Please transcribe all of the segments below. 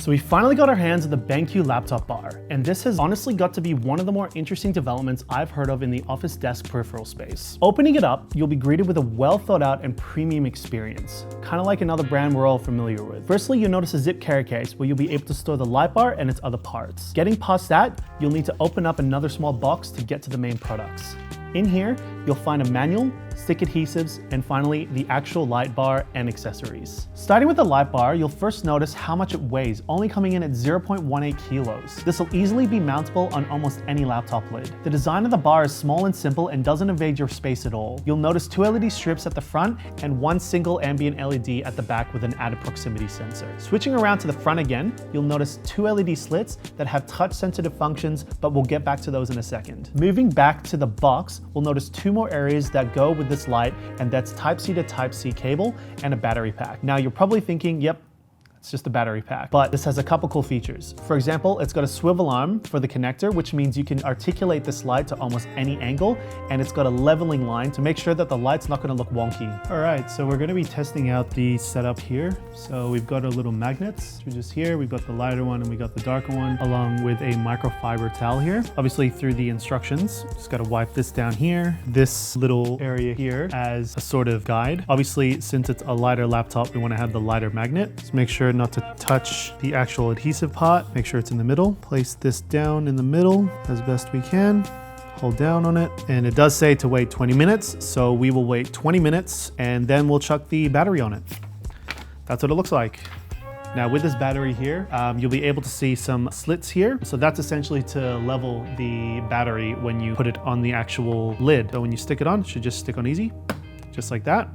So we finally got our hands on the BenQ LaptopBar, and this has honestly got to be one of the more interesting developments I've heard of in the office desk peripheral space. Opening it up, you'll be greeted with a well thought out and premium experience, kind of like another brand we're all familiar with. Firstly, you'll notice a zip carry case where you'll be able to store the Lightbar and its other parts. Getting past that, you'll need to open up another small box to get to the main products. In here, you'll find a manual, stick adhesives, and finally, the actual light bar and accessories. Starting with the light bar, you'll first notice how much it weighs, only coming in at 0.18 kilos. This will easily be mountable on almost any laptop lid. The design of the bar is small and simple and doesn't invade your space at all. You'll notice 2 LED strips at the front and 1 single ambient LED at the back with an added proximity sensor. Switching around to the front again, you'll notice 2 LED slits that have touch-sensitive functions, but we'll get back to those in a second. Moving back to the box, we'll notice 2 more areas that go with this light, and that's Type-C to Type-C cable and a battery pack. Now you're probably thinking, yep, it's just a battery pack, but this has a couple cool features. For example, it's got a swivel arm for the connector, which means you can articulate this light to almost any angle, and it's got a leveling line to make sure that the light's not gonna look wonky. All right, so we're gonna be testing out the setup here. So we've got our little magnets, which is here. We've got the lighter one and we got the darker one, along with a microfiber towel here. Obviously through the instructions, just gotta wipe this down here. This little area here as a sort of guide. Obviously, since it's a lighter laptop, we wanna have the lighter magnet. Just make sure not to touch the actual adhesive pot. Make sure it's in the middle. Place this down in the middle as best we can. Hold down on it. And it does say to wait 20 minutes. So we will wait 20 minutes and then we'll chuck the battery on it. That's what it looks like. Now with this battery here, you'll be able to see some slits here. So that's essentially to level the battery when you put it on the actual lid. So when you stick it on, it should just stick on easy, just like that.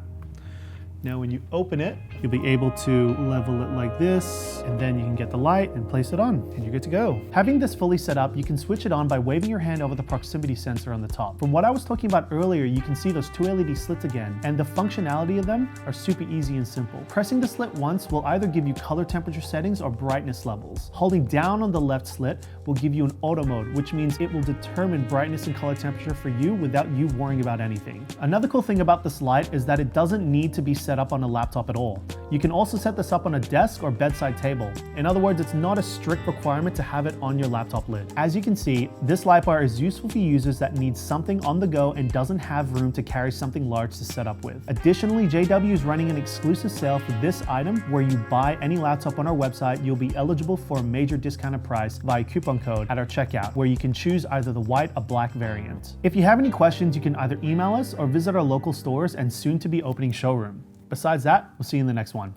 Now when you open it, you'll be able to level it like this, and then you can get the light and place it on, and you're good to go. Having this fully set up, you can switch it on by waving your hand over the proximity sensor on the top. From what I was talking about earlier, you can see those 2 LED slits again, and the functionality of them are super easy and simple. Pressing the slit once will either give you color temperature settings or brightness levels. Holding down on the left slit will give you an auto mode, which means it will determine brightness and color temperature for you without you worrying about anything. Another cool thing about this light is that it doesn't need to be set up on a laptop at all. You can also set this up on a desk or bedside table. In other words, it's not a strict requirement to have it on your laptop lid. As you can see, this light bar is useful for users that need something on the go and doesn't have room to carry something large to set up with. Additionally, JW is running an exclusive sale for this item where you buy any laptop on our website, you'll be eligible for a major discounted price via coupon code at our checkout, where you can choose either the white or black variant. If you have any questions, you can either email us or visit our local stores and soon to be opening showroom. Besides that, we'll see you in the next one.